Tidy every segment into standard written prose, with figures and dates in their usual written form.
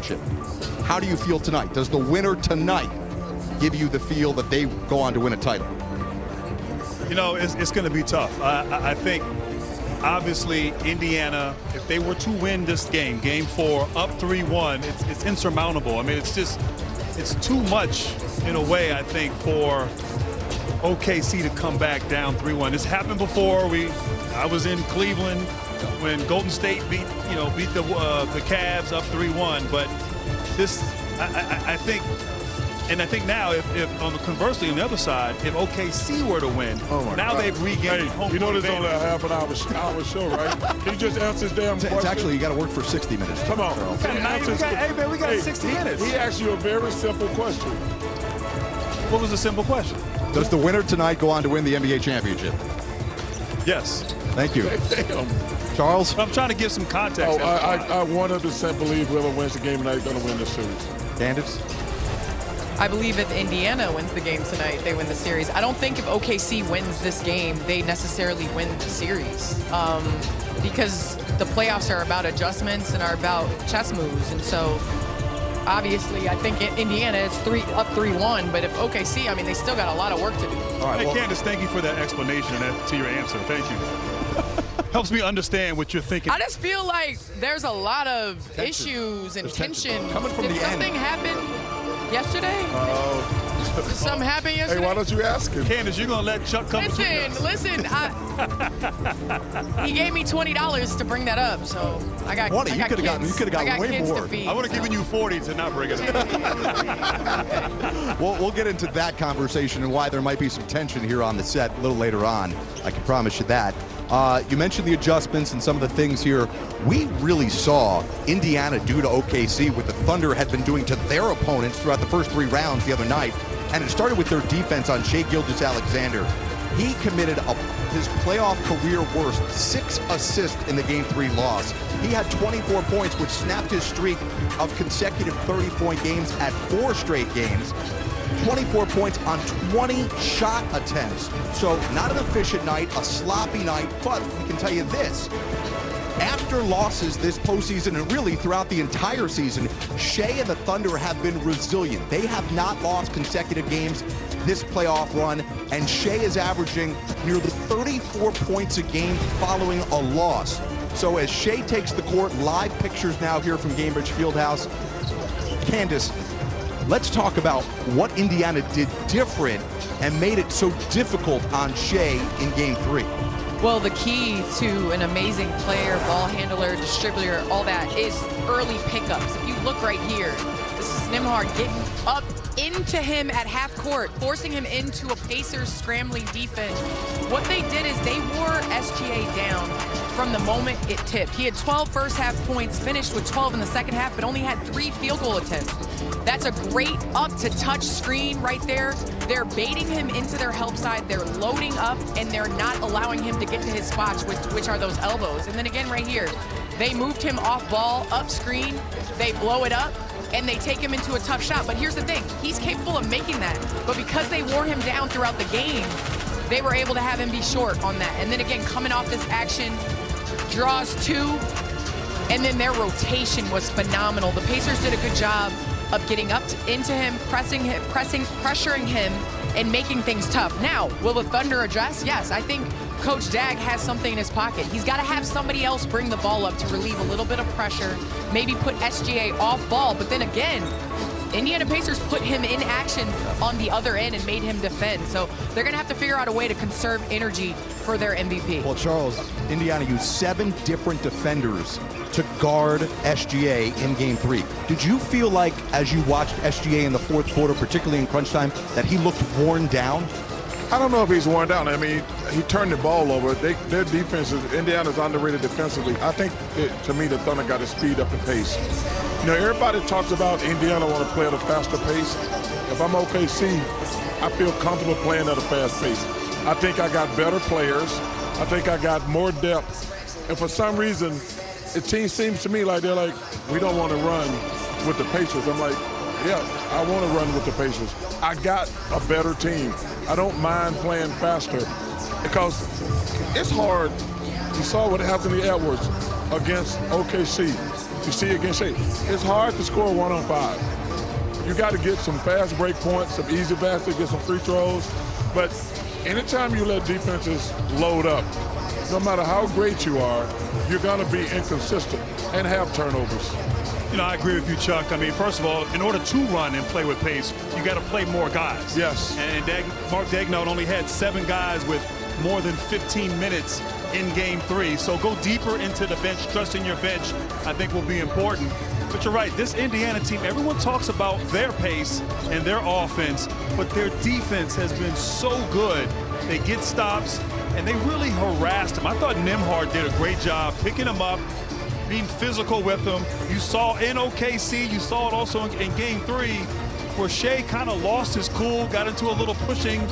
championship. How do you feel tonight? Does the winner tonight give you the feel that they go on to win a title? You know, it's going to be tough. I think, obviously, Indiana, if they were to win this game, Game 4, up 3-1, it's insurmountable. I mean, it's too much in a way, I think, for OKC to come back down 3-1. This happened before. I was in Cleveland when Golden State beat the Cavs up 3-1. But this, I think. And I think now, if on the conversely on the other side, if OKC were to win, now they've regained home. You know, this is only a advantage. half an hour show, right? Can you just answer his damn question? It's actually, you got to work for 60 minutes. Come on. Hey, man, we got 60 minutes. He asked you a very simple question. What was the simple question? Does the winner tonight go on to win the NBA championship? Yes. Thank you. Damn. Charles? I'm trying to give some context. I 100% believe whoever wins the game tonight is going to win this series. Candace? I believe if Indiana wins the game tonight, they win the series. I don't think if OKC wins this game, they necessarily win the series. Because the playoffs are about adjustments and are about chess moves. And so, obviously, I think Indiana is up 3-1. But if OKC, I mean, they still got a lot of work to do. All right, Hey, Candace, thank you for that explanation to your answer. Thank you. Helps me understand what you're thinking. I just feel like there's a lot of issues and tension. Coming from Did the end. something happen yesterday? Did something happen yesterday? Hey, why don't you ask him? Candace, you're going to let Chuck come between us. Listen, he gave me $20 to bring that up, so I got 20? You could have I gotten got way kids more. to feed. I would have given you 40 to not bring it up. We'll get into that conversation and why there might be some tension here on the set a little later on. I can promise you that. You mentioned the adjustments and some of the things here. We really saw Indiana do to OKC what the Thunder had been doing to their opponents throughout the first 3 rounds the other night. And it started with their defense on Shai Gilgeous-Alexander. He committed his playoff career worst 6 assists in the Game 3 loss. He had 24 points, which snapped his streak of consecutive 30-point games at 4 straight games. 24 points on 20 shot attempts. So not an efficient night, a sloppy night, but we can tell you this. After losses this postseason and really throughout the entire season, Shai and the Thunder have been resilient. They have not lost consecutive games this playoff run, and Shai is averaging nearly 34 points a game following a loss. So as Shai takes the court, live pictures now here from Gainbridge Fieldhouse. Candace, let's talk about what Indiana did different and made it so difficult on Shai in Game 3. Well, the key to an amazing player, ball handler, distributor, all that is early pickups. If you look right here, this is Nembhard getting up into him at half court, forcing him into a Pacers scrambling defense. What they did is they wore SGA down from the moment it tipped. He had 12 first half points, finished with 12 in the second half, but only had 3 field goal attempts. That's a great up to touch screen right there. They're baiting him into their help side. They're loading up, and they're not allowing him to get to his spots, which are those elbows. And then again right here, they moved him off ball, up screen. They blow it up, and they take him into a tough shot. But here's the thing. He's capable of making that. But because they wore him down throughout the game, they were able to have him be short on that. And then again, coming off this action, draws 2, and then their rotation was phenomenal. The Pacers did a good job of getting up into him, pressuring him, and making things tough. Now, will the Thunder adjust? Yes, I think Coach Dag has something in his pocket. He's got to have somebody else bring the ball up to relieve a little bit of pressure, maybe put SGA off ball, but then again, Indiana Pacers put him in action on the other end and made him defend. So they're going to have to figure out a way to conserve energy for their MVP. Well, Charles, Indiana used 7 different defenders to guard SGA in Game 3. Did you feel like, as you watched SGA in the 4th quarter, particularly in crunch time, that he looked worn down? I don't know if he's worn down. I mean, he turned the ball over. Their defense, Indiana's underrated defensively. I think, to me, the Thunder got to speed up the pace. You know, everybody talks about Indiana want to play at a faster pace. If I'm OKC, I feel comfortable playing at a fast pace. I think I got better players. I think I got more depth. And for some reason, the team seems to me like they're like, we don't want to run with the Pacers. I'm like, yeah, I want to run with the Pacers. I got a better team. I don't mind playing faster because it's hard. You saw what happened to Edwards against OKC. You see against Shea. It's hard to score 1-on-5. You got to get some fast break points, some easy baskets, get some free throws. But anytime you let defenses load up, no matter how great you are, you're going to be inconsistent and have turnovers. You know, I agree with you, Chuck. I mean, first of all, in order to run and play with pace, you got to play more guys. Yes. And Mark Daigneault only had 7 guys with more than 15 minutes in Game 3. So go deeper into the bench, trusting your bench, I think will be important. But you're right, this Indiana team, everyone talks about their pace and their offense, but their defense has been so good. They get stops, and they really harassed them. I thought Nembhard did a great job picking them up, being physical with them. You saw in OKC, you saw it also in Game 3, where Shea kind of lost his cool, got into a little pushing,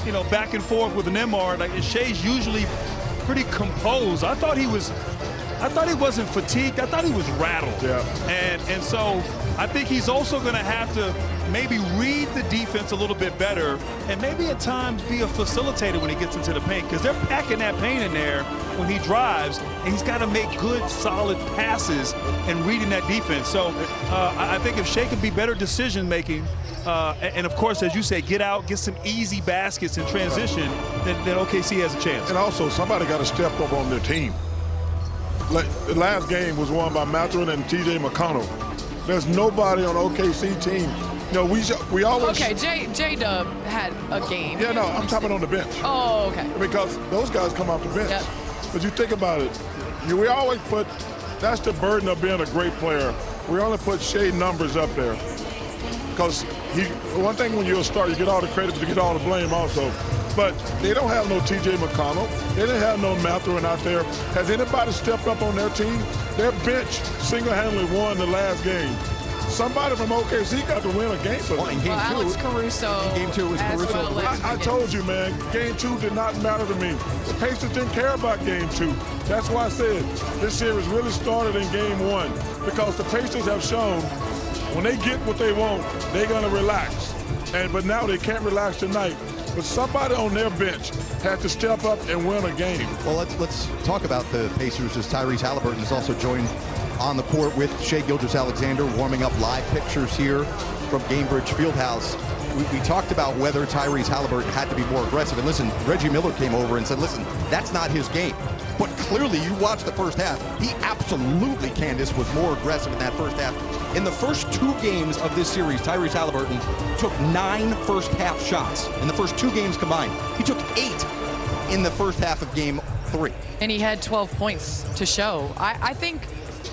you know, back and forth with Nembhard. Like, and Shea's usually pretty composed. I thought he wasn't fatigued. I thought he was rattled. Yeah. And so I think he's also going to have to maybe read the defense a little bit better and maybe at times be a facilitator when he gets into the paint, because they're packing that paint in there when he drives, and he's got to make good, solid passes and reading that defense. So I think if Shea can be better decision-making, and of course, as you say, get out, get some easy baskets in transition, then OKC has a chance. And also, somebody got to step up on their team. Like, the last game was won by Mathurin and T.J. McConnell. There's nobody on OKC team. You know, we always... Okay, J-Dub had a game. Yeah, no, I'm talking on the bench. Oh, okay. Because those guys come off the bench. Yep. But you think about it, we always put, that's the burden of being a great player. We only put Shea numbers up there. Because one thing when you're a star, you get all the credit, but you get all the blame also. But they don't have no T.J. McConnell. They didn't have no Mathurin out there. Has anybody stepped up on their team? Their bench single-handedly won the last game. Somebody from OKC got to win a game for them. In Game 2, Alex Caruso. in Game 2 was as Caruso. well as I told you, man, Game 2 did not matter to me. The Pacers didn't care about Game 2. That's why I said this series really started in Game 1, because the Pacers have shown when they get what they want, they're going to relax. But now they can't relax tonight. But somebody on their bench had to step up and win a game. Well, let's talk about the Pacers, as Tyrese Halliburton is also joined on the court with Shai Gilgeous-Alexander, warming up. Live pictures here from Gainbridge Fieldhouse. We talked about whether Tyrese Halliburton had to be more aggressive. And listen, Reggie Miller came over and said, listen, that's not his game. But clearly, you watch the first half, he absolutely, Candace, was more aggressive in that first half. In the first 2 games of this series, Tyrese Halliburton took 9 first-half shots. In the first 2 games combined, he took 8 in the first half of Game 3. And he had 12 points to show. I think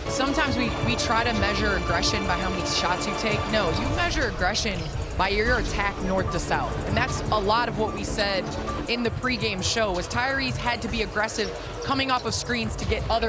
sometimes we try to measure aggression by how many shots you take. No, you measure aggression by your attack north to south. And that's a lot of what we said in the pregame show, was Tyrese had to be aggressive coming off of screens to get other